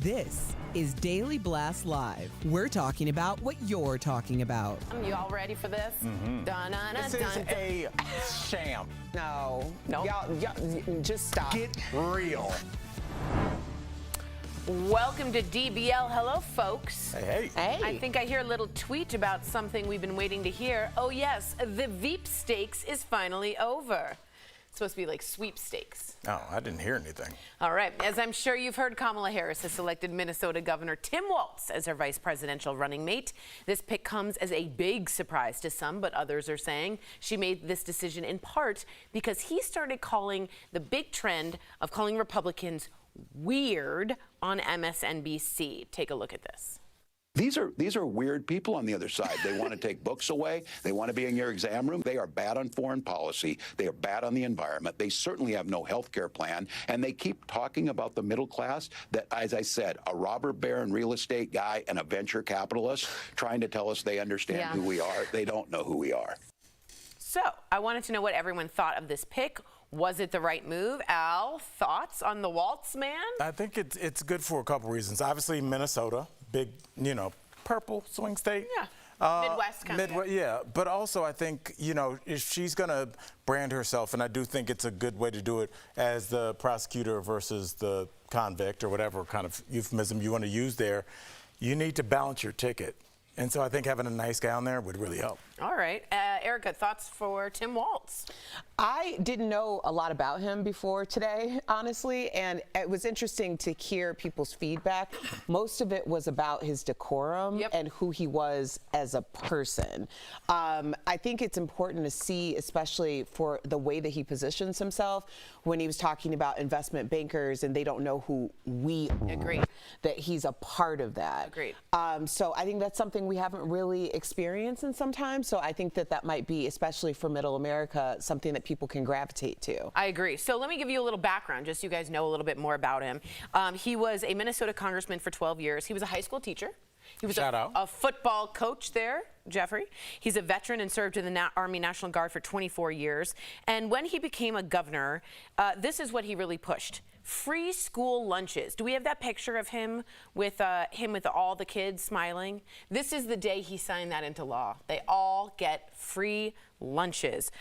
This is Daily Blast Live. We're talking about what you're talking about. You all ready for this? This is a sham. No. No. Y'all, just stop. Get real. Welcome to DBL. Hello, folks. Hey. I think I hear a little tweet about something we've been waiting to hear. Oh, yes, the Veep stakes is finally over. It's supposed to be like sweepstakes. Oh, I didn't hear anything. All right. As I'm sure you've heard, Kamala Harris has selected Minnesota Governor Tim Walz as her vice presidential running mate. This pick comes as a big surprise to some, but others are saying she made this decision in part because he started calling the big trend of calling Republicans weird on MSNBC. Take a look at this. These are weird people on the other side. They want to take books away. They want to be in your exam room. They are bad on foreign policy. They are bad on the environment. They certainly have no health care plan. And they keep talking about the middle class that, as I said, a robber baron real estate guy and a venture capitalist trying to tell us they understand who we are. They don't know who we are. So I wanted to know what everyone thought of this pick. Was it the right move? Al, thoughts on the Walz man? I think it's good for a couple reasons. Obviously, Minnesota, big, purple swing state. Yeah. Midwest kind of. Yeah, but also I think, if she's going to brand herself, and I do think it's a good way to do it, as the prosecutor versus the convict or whatever kind of euphemism you want to use there, you need to balance your ticket. And so I think having a nice guy on there would really help. All right. Erica, thoughts for Tim Walz? I didn't know a lot about him before today, honestly, and it was interesting to hear people's feedback. Most of it was about his decorum and who he was as a person. I think it's important to see, especially for the way that he positions himself, when he was talking about investment bankers and they don't know who we are, that he's a part of that. Agreed. So I think that's something we haven't really experienced in some time. So I think that might be, especially for middle America, something that people can gravitate to. I agree. So let me give you a little background, just so you guys know a little bit more about him. He was a Minnesota congressman for 12 years. He was a high school teacher. He was a football coach there, Jeffrey. He's a veteran and served in the Army National Guard for 24 years. And when he became a governor, this is what he really pushed. Free school lunches. Do we have that picture of him with all the kids smiling? This is the day he signed that into law. They all get free lunches.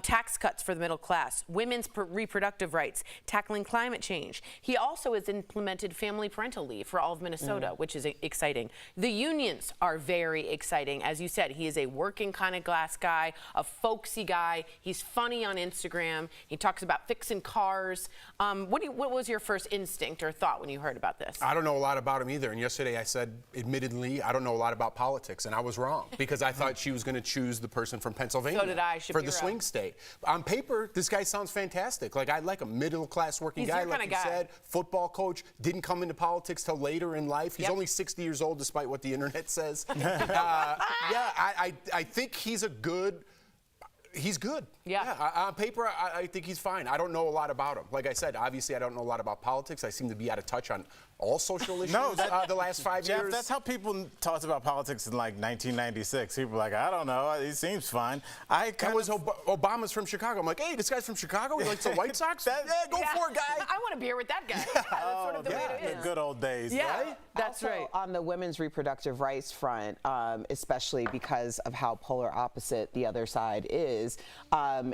Tax cuts for the middle class, women's reproductive rights, tackling climate change. He also has implemented family parental leave for all of Minnesota, which is exciting. The unions are very exciting. As you said, he is a working kind of class guy, a folksy guy. He's funny on Instagram. He talks about fixing cars. What was your first instinct or thought when you heard about this? I don't know a lot about him either. And yesterday I said, admittedly, I don't know a lot about politics. And I was wrong because I thought she was going to choose the person from Pennsylvania. So did I, for the swing state. On paper, this guy sounds fantastic. Like, I like a middle-class working guy, like you said, football coach, didn't come into politics till later in life. He's only 60 years old, despite what the internet says. I think he's good. Yeah. On paper, I think he's fine. I don't know a lot about him. Like I said, obviously, I don't know a lot about politics. I seem to be out of touch on all social issues the last 5 Jeff, years. that's how people talked about politics in like 1996. People were like, I don't know, he seems fine. Obama's from Chicago. I'm like, hey, this guy's from Chicago? He likes the White Sox? Go for it, guy. I want a beer with that guy. That's sort of the way it is. The good old days, right? That's also, right. On the women's reproductive rights front, especially because of how polar opposite the other side is,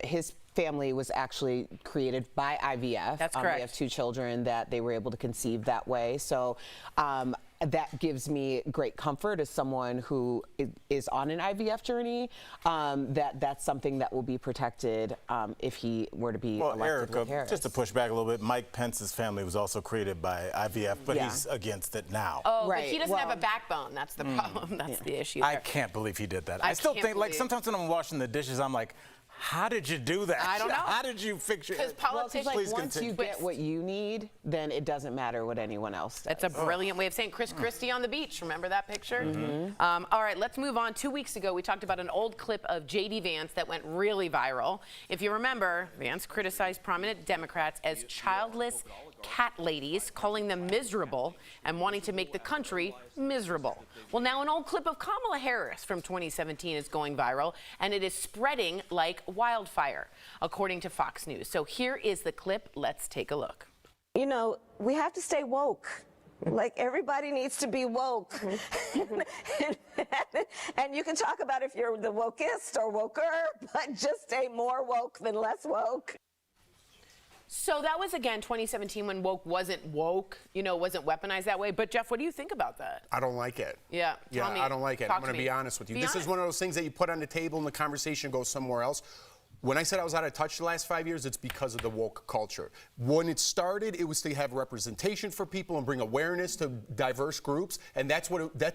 his family was actually created by IVF. That's correct. They have 2 children that they were able to conceive that way. So that gives me great comfort as someone who is on an IVF journey, that's something that will be protected if he were to be elected Erica, with Harris. just to push back a little bit, Mike Pence's family was also created by IVF, but he's against it now. Oh, but he doesn't have a backbone. That's the problem. That's the issue there. I can't believe he did that. I still think, like, sometimes when I'm washing the dishes, I'm like, how did you do that? I don't know. How did you fix your... Because politicians, once you get what you need, then it doesn't matter what anyone else does. That's a brilliant way of saying Chris Christie on the beach. Remember that picture? All right, let's move on. 2 weeks ago, we talked about an old clip of J.D. Vance that went really viral. If you remember, Vance criticized prominent Democrats as childless cat ladies, calling them miserable and wanting to make the country miserable. Well, now an old clip of Kamala Harris from 2017 is going viral, and it is spreading like wildfire, according to Fox News. So here is the clip. Let's take a look. You know, we have to stay woke. Like, everybody needs to be woke. And you can talk about if you're the wokest or woker, but just stay more woke than less woke. So that was, again, 2017 when woke wasn't woke, you know, wasn't weaponized that way. But, Jeff, what do you think about that? I don't like it. Yeah, yeah, I don't like it. I'm going to be honest with you. This is one of those things that you put on the table and the conversation goes somewhere else. When I said I was out of touch the last 5 years, it's because of the woke culture. When it started, it was to have representation for people and bring awareness to diverse groups, and that's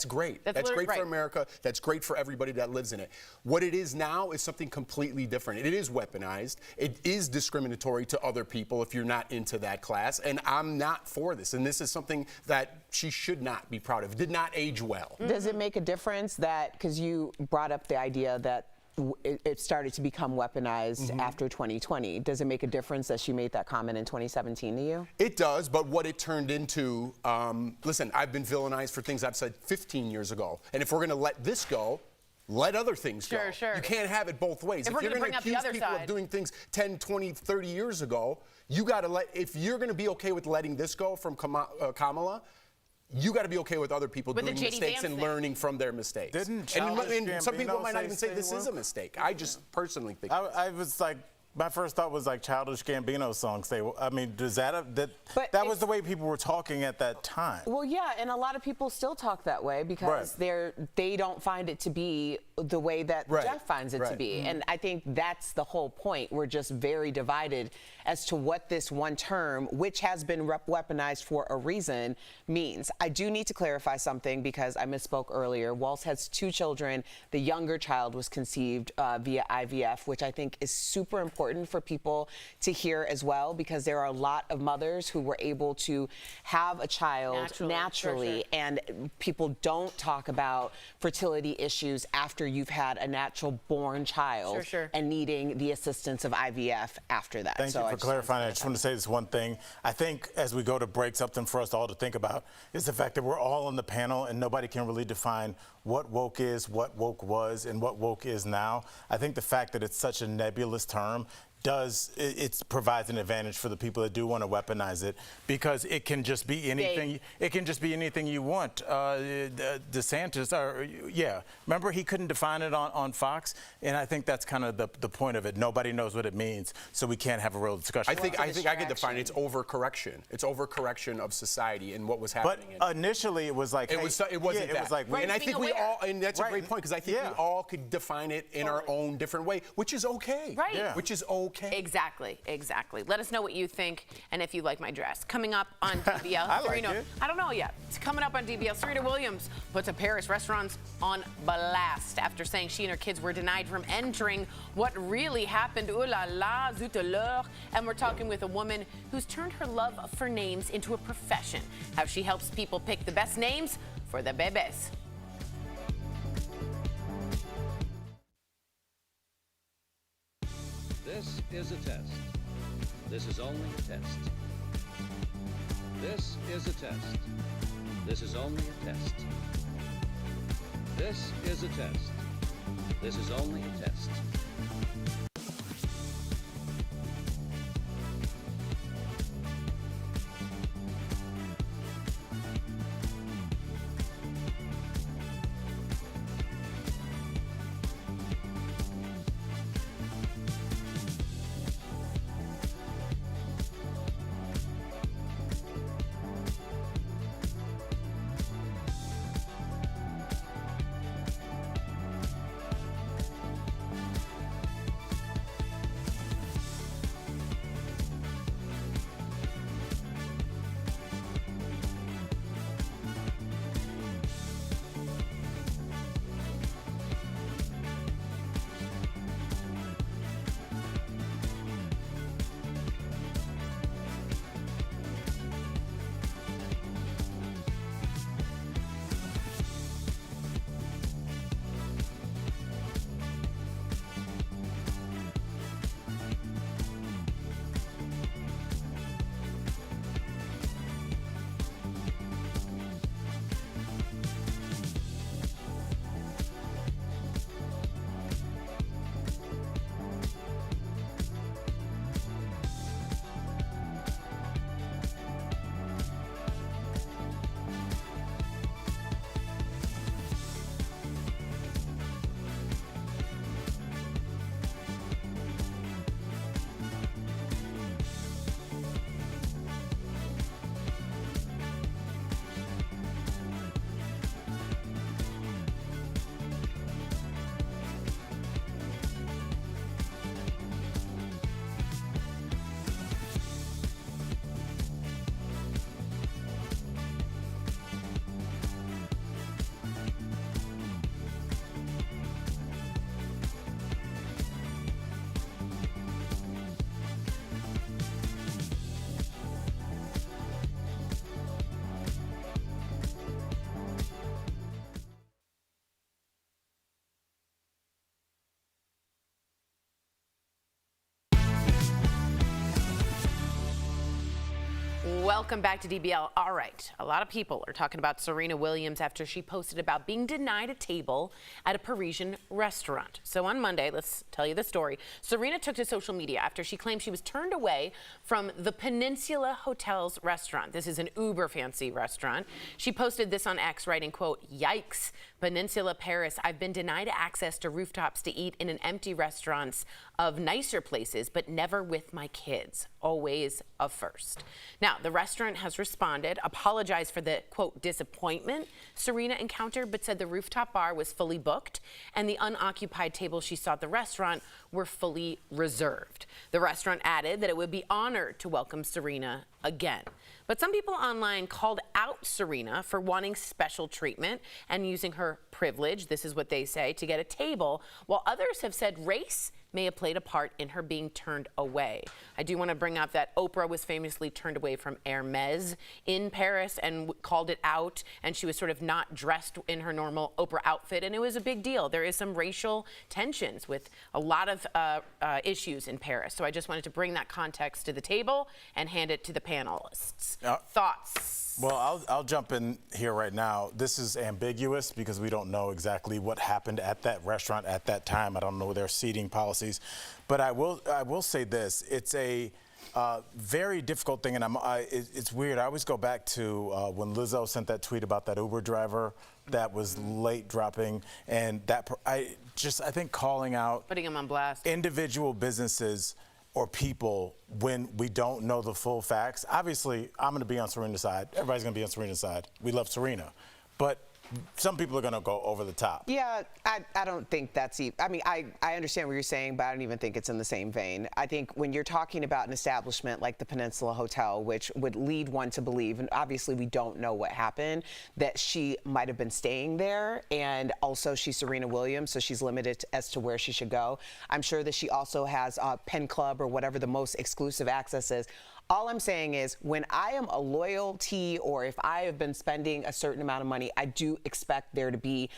great. That's great for America. That's great for everybody that lives in it. What it is now is something completely different. It is weaponized. It is discriminatory to other people if you're not into that class, and I'm not for this. And this is something that she should not be proud of. It did not age well. Does it make a difference that, because you brought up the idea that it started to become weaponized after 2020. Does it make a difference that she made that comment in 2017 to you? It does, but what it turned into, listen, I've been villainized for things I've said 15 years ago. And if we're going to let this go, let other things go. Sure. You can't have it both ways. If you're going to accuse people of doing things 10, 20, 30 years ago, you got to if you're going to be okay with letting this go from Kamala, you got to be okay with other people doing mistakes and learning from their mistakes. And some people might not even say this is a mistake. I just personally think I was like, my first thought was like Childish Gambino songs. I mean, does that was the way people were talking at that time. Well, yeah, and a lot of people still talk that way because they don't find it to be the way that Jeff finds it to be. And I think that's the whole point. We're just very divided as to what this one term, which has been weaponized for a reason, means. I do need to clarify something because I misspoke earlier. Walz has 2 children. The younger child was conceived via IVF, which I think is super important for people to hear as well, because there are a lot of mothers who were able to have a child naturally. And people don't talk about fertility issues after you've had a natural born child and needing the assistance of IVF after that. Thank you for clarifying. I just want to say this one thing. I think as we go to break, something for us all to think about is the fact that we're all on the panel and nobody can really define what woke is, what woke was, and what woke is now. I think the fact that it's such a nebulous term it provides an advantage for the people that do want to weaponize it, because it can just be anything. It can just be anything you want. DeSantis, remember he couldn't define it on Fox, and I think that's kind of the point of it. Nobody knows what it means, so we can't have a real discussion. I think I could define it. It's overcorrection. It's overcorrection of society and what was happening. But initially, it was like it wasn't that. It was like, and I think we all, and that's a great point, because I think we all could define it in our own different way, which is okay. Which is okay. Exactly. Let us know what you think and if you like my dress. Coming up on DBL, I don't know yet. It's coming up on DBL. Serena Williams puts a Paris restaurants on blast after saying she and her kids were denied from entering. What really happened? Ooh la la, zut alors. And we're talking with a woman who's turned her love for names into a profession. How she helps people pick the best names for the bebés. This is a test. This is only a test. This is a test. This is only a test. This is a test. This is only a test. Welcome back to DBL. All right, a lot of people are talking about Serena Williams after she posted about being denied a table at a Parisian restaurant. So on Monday, let's tell you the story. Serena took to social media after she claimed she was turned away from the Peninsula Hotel's restaurant. This is an uber fancy restaurant. She posted this on X, writing, quote, "Yikes, Peninsula Paris. I've been denied access to rooftops to eat in an empty restaurants of nicer places, but never with my kids. Always a first." Now, the restaurant has responded, apologized for the, quote, disappointment Serena encountered, but said the rooftop bar was fully booked and the unoccupied tables she saw at the restaurant were fully reserved. The restaurant added that it would be honored to welcome Serena again. But some people online called out Serena for wanting special treatment and using her privilege, this is what they say, to get a table, while others have said race may have played a part in her being turned away. I do want to bring up that Oprah was famously turned away from Hermes in Paris and called it out, and she was sort of not dressed in her normal Oprah outfit, and it was a big deal. There is some racial tensions with a lot of issues in Paris, so I just wanted to bring that context to the table and hand it to the panelists. Thoughts? Well, I'll jump in here right now. This is ambiguous because we don't know exactly what happened at that restaurant at that time. I don't know their seating policies, but I will say this: it's a very difficult thing, and it's weird. I always go back to when Lizzo sent that tweet about that Uber driver that was late dropping, and that I think calling out, putting him on blast, individual businesses or people when we don't know the full facts. Obviously, I'm going to be on Serena's side. Everybody's going to be on Serena's side. We love Serena. But some people are going to go over the top. Yeah, I don't think that's I mean, I understand what you're saying, but I don't even think it's in the same vein. I think when you're talking about an establishment like the Peninsula Hotel, which would lead one to believe, and obviously we don't know what happened, that she might have been staying there, and also she's Serena Williams, so she's limited as to where she should go. I'm sure that she also has a Pen Club or whatever the most exclusive access is. All I'm saying is when I am a loyalty or if I have been spending a certain amount of money, I do expect there to be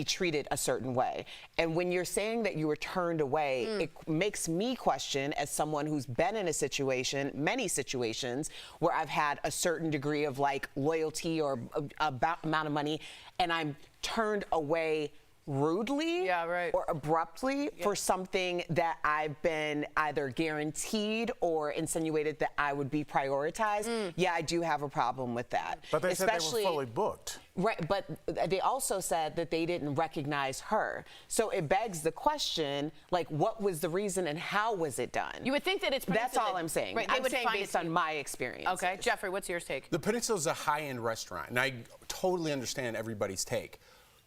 treated a certain way. And when you're saying that you were turned away, it makes me question, as someone who's been in a situation, many situations, where I've had a certain degree of like loyalty or amount of money, and I'm turned away rudely or abruptly for something that I've been either guaranteed or insinuated that I would be prioritized. Yeah, I do have a problem with that. But they said they were fully booked. Right, but they also said that they didn't recognize her. So it begs the question, like, what was the reason and how was it done? You would think that it's... That's all I'm saying. Right, I'm saying based on my experience. Okay, Jeffrey, what's your take? The Peninsula is a high-end restaurant, and I totally understand everybody's take.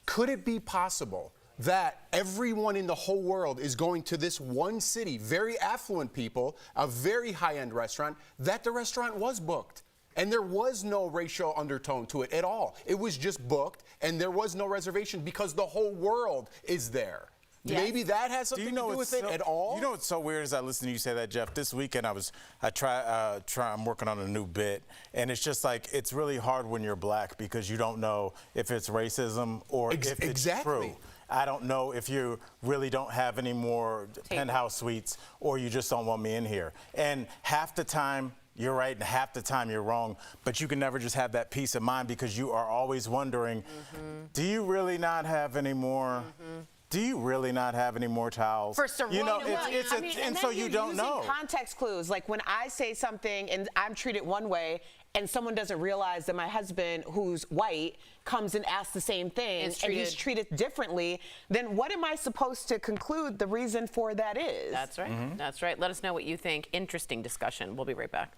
Could it be possible that everyone in the whole world is going to this one city, very affluent people, a very high-end restaurant, that the restaurant was booked? And there was no racial undertone to it at all. It was just booked, and there was no reservation because the whole world is there. Yes. Maybe that has something to do with it at all? You know what's so weird as I listen to you say that, Jeff? This weekend I'm working on a new bit, and it's just like, it's really hard when you're black because you don't know if it's racism or if it's true. I don't know if you really don't have any more penthouse suites or you just don't want me in here. And half the time, you're right, and half the time you're wrong, but you can never just have that peace of mind because you are always wondering, do you really not have any more? Do you really not have any more towels? For Serena, you know, and so you don't know. Context clues, like when I say something and I'm treated one way, and someone doesn't realize that my husband, who's white, comes and asks the same thing, and he's treated differently, then what am I supposed to conclude the reason for that is? That's right. That's right. Let us know what you think. Interesting discussion. We'll be right back.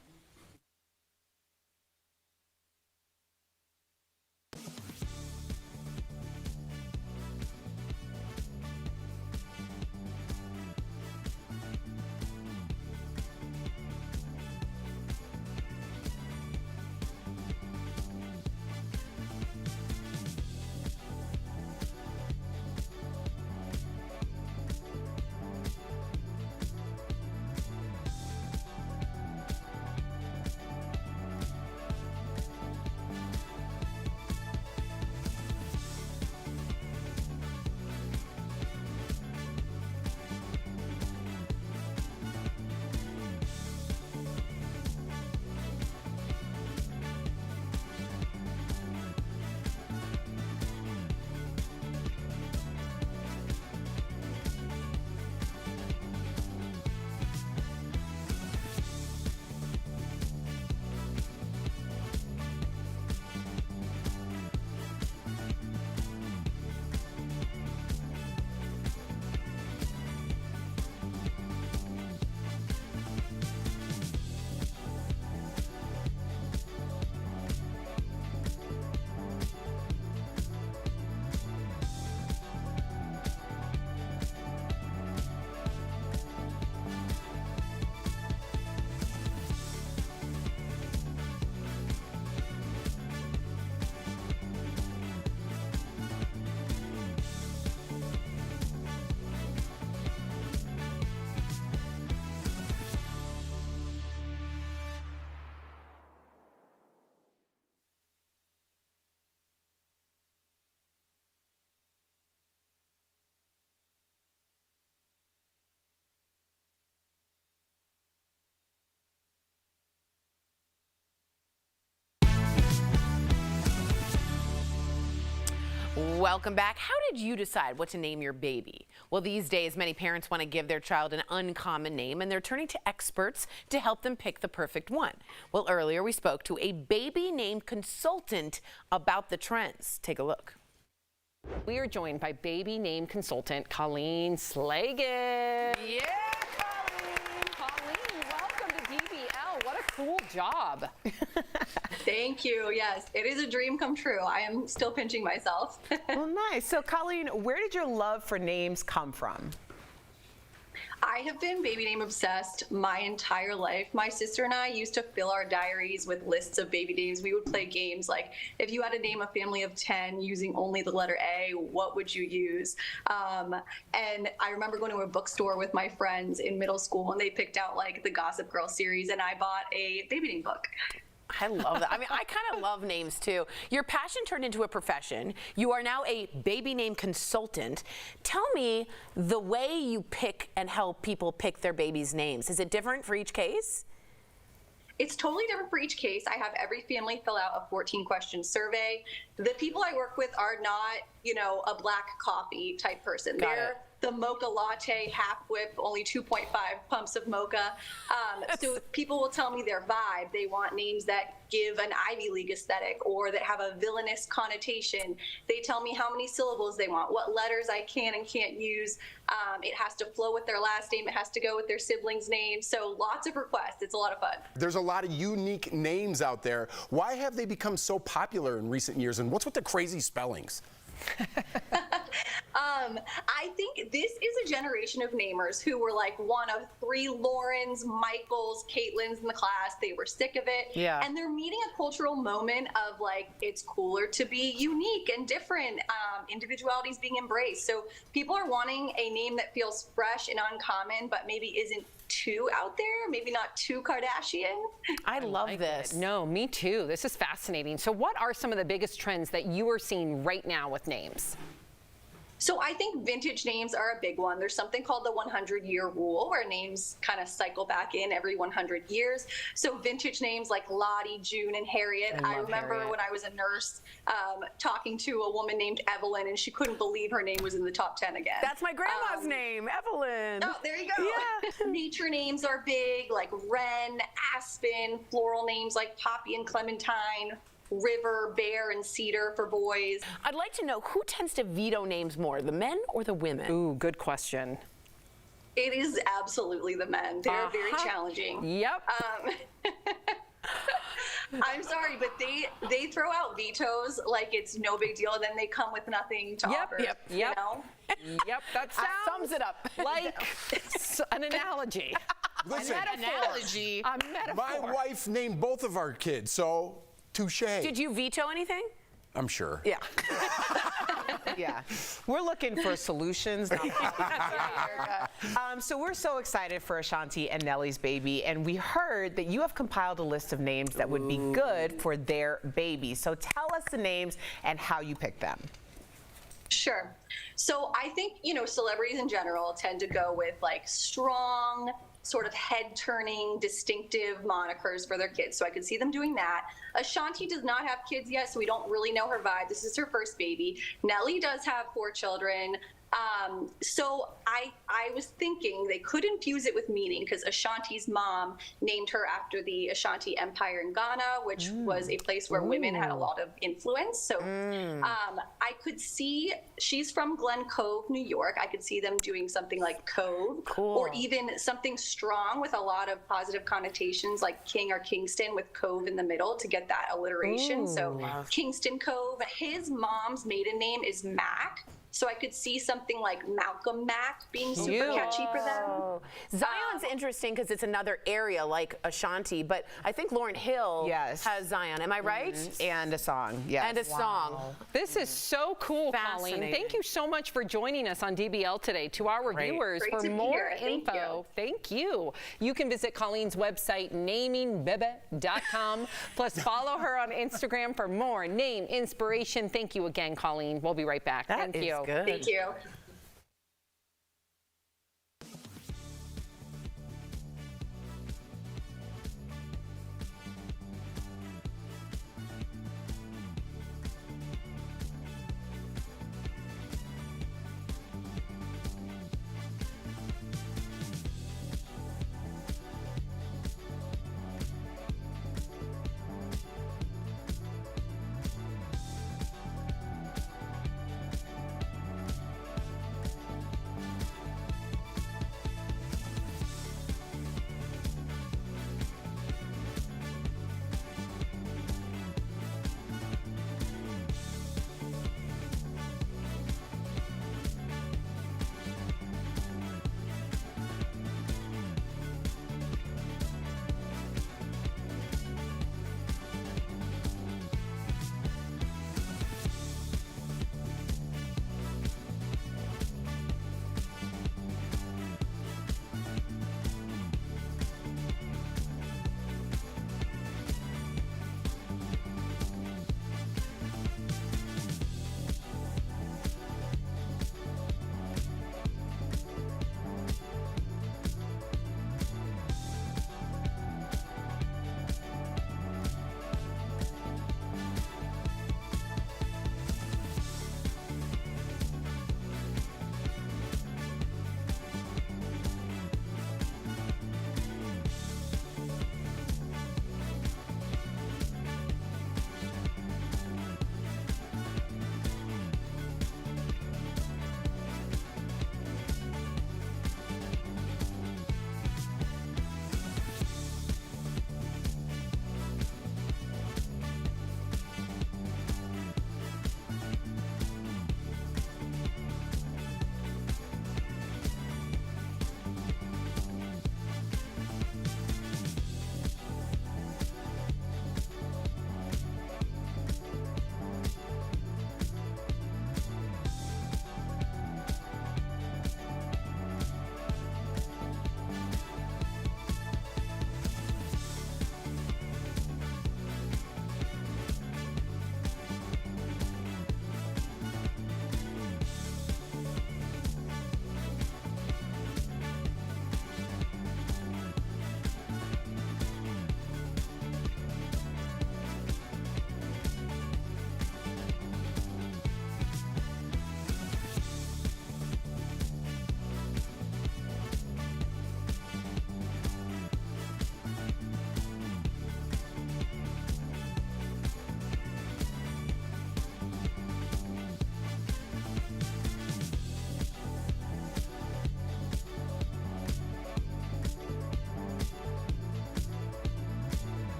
Welcome back. How did you decide what to name your baby? Well, these days, many parents want to give their child an uncommon name, and they're turning to experts to help them pick the perfect one. Well, earlier we spoke to a baby name consultant about the trends. Take a look. We are joined by baby name consultant Colleen Slagan. Yeah, Colleen! Colleen, welcome to DBL. What a cool job. Thank you. Yes, it is a dream come true. I am still pinching myself. Well, nice. So, Colleen, where did your love for names come from? I have been baby name obsessed my entire life. My sister and I used to fill our diaries with lists of baby names. We would play games like, if you had to name a family of 10 using only the letter A, what would you use? And I remember going to a bookstore with my friends in middle school, and they picked out like the Gossip Girl series, and I bought a baby name book. I love that. I mean, I kind of love names too. Your passion turned into a profession. You are now a baby name consultant. Tell me the way you pick and help people pick their babies' names. Is it different for each case? It's totally different for each case. I have every family fill out a 14-question survey. The people I work with are not, you know, a black coffee type person. They're the mocha latte, half whip, only 2.5 pumps of mocha. So people will tell me their vibe. They want names that give an Ivy League aesthetic or that have a villainous connotation. They tell me how many syllables they want, what letters I can and can't use. It has to flow with their last name. It has to go with their siblings' names. So lots of requests. It's a lot of fun. There's a lot of unique names out there. Why have they become so popular in recent years, and what's with the crazy spellings? I think this is a generation of namers who were like one of 3 Laurens, Michaels, Caitlins in the class. They were sick of it. Yeah. And they're meeting a cultural moment of like, it's cooler to be unique and different. Individuality is being embraced. So people are wanting a name that feels fresh and uncommon, but maybe isn't too out there, maybe not too Kardashian. I love this. No, me too. This is fascinating. So what are some of the biggest trends that you are seeing right now with names? So I think vintage names are a big one. There's something called the 100-year rule where names kind of cycle back in every 100 years. So vintage names like Lottie, June, and Harriet. I remember when I was a nurse talking to a woman named Evelyn, and she couldn't believe her name was in the top 10 again. That's my grandma's name, Evelyn. Oh, there you go. Yeah. Nature names are big, like Wren, Aspen, floral names like Poppy and Clementine, River, Bear, and Cedar for boys. I'd like to know who tends to veto names more, the men or the women? Ooh, good question. It is absolutely the men. They're very challenging. Yep. I'm sorry, but they throw out vetoes like it's no big deal, and then they come with nothing to offer. Yep. You know? Yep, that sounds Sums it up. like an analogy. Listen, A metaphor. my wife named both of our kids, so touche. Did you veto anything? I'm sure. Yeah. Yeah, we're looking for solutions. So we're so excited for Ashanti and Nelly's baby, and we heard that you have compiled a list of names that would be good for their baby. So tell us the names and how you pick them. Sure. So I think, you know, celebrities in general tend to go with like strong, sort of head-turning, distinctive monikers for their kids. So I could see them doing that. Ashanti does not have kids yet, so we don't really know her vibe. This is her first baby. Nelly does have 4 children. So I was thinking they could infuse it with meaning, because Ashanti's mom named her after the Ashanti Empire in Ghana, which was a place where women had a lot of influence. So I could see, she's from Glen Cove, New York. I could see them doing something like Cove, or even something strong with a lot of positive connotations like King or Kingston with Cove in the middle to get that alliteration. So Kingston Cove. His mom's maiden name is Mack. So I could see something like Malcolm Mack being super catchy for them. Zion's interesting because it's another area like Ashanti, but I think Lauryn Hill has Zion. Am I right? And a song, yes. And a song. This is so cool, Colleen. Thank you so much for joining us on DBL today. To our viewers, Great for to be more here. info, thank you. You can visit Colleen's website, namingbebe.com. Plus, follow her on Instagram for more name inspiration. Thank you again, Colleen. We'll be right back. Thank you. Good. Thank you.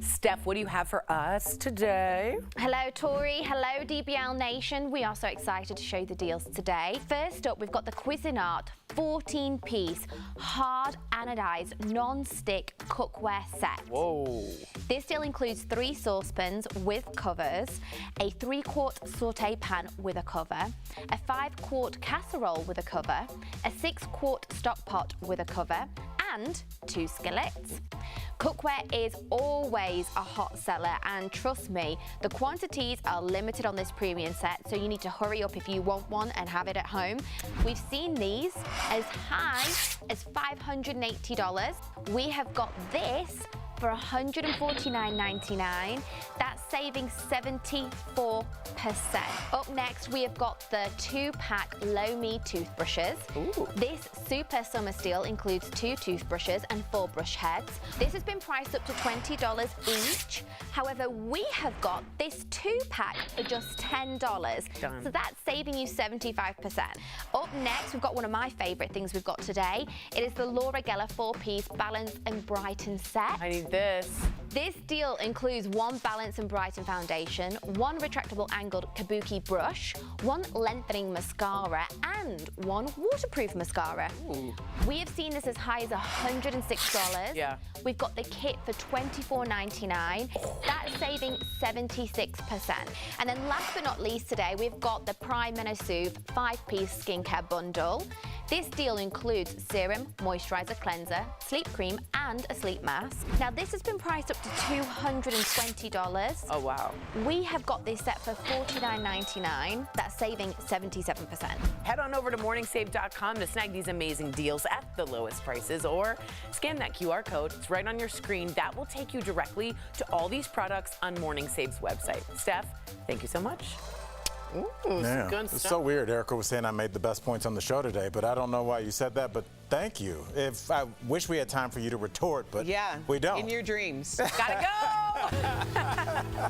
Steph, what do you have for us today? Hello, Tori. Hello, DBL Nation. We are so excited to show you the deals today. First up, we've got the Cuisinart 14-piece hard anodized non-stick cookware set. Whoa. This deal includes 3 saucepans with covers, a 3-quart saute pan with a cover, a 5-quart casserole with a cover, a 6-quart stock pot with a cover, and 2 skillets. Cookware is always a hot seller, and trust me, the quantities are limited on this premium set, so you need to hurry up if you want one and have it at home. We've seen these as high as $580. We have got this for $149.99. That's saving 74%. Up next, we have got the 2-pack Low Me toothbrushes. Ooh. This super summer steal includes 2 toothbrushes and 4 brush heads. This has been priced up to $20 each. However, we have got this 2-pack for just $10. Done. So that's saving you 75%. Up next, we've got one of my favorite things we've got today. It is the Laura Geller 4-piece Balance and Brighten set. I need this. This deal includes 1 Balance and Brighten foundation, 1 retractable angled kabuki brush, 1 lengthening mascara, and 1 waterproof mascara. Ooh. We have seen this as high as $106. Yeah. We've got the kit for $24.99. That's saving 76%. And then last but not least today, we've got the Prime Soothe 5-piece skincare bundle. This deal includes serum, moisturizer, cleanser, sleep cream, and a sleep mask. Now, this has been priced up to $220. Oh, wow. We have got this set for $49.99. That's saving 77%. Head on over to morningsave.com to snag these amazing deals at the lowest prices, or scan that QR code. It's right on your screen. That will take you directly to all these products on Morning Save's website. Steph, thank you so much. Ooh, yeah. Good It's stuff. so weird. Erica was saying I made the best points on the show today, but I don't know why you said that, but thank you. If I wish we had time for you to retort, but yeah, we don't. in your dreams. Gotta go!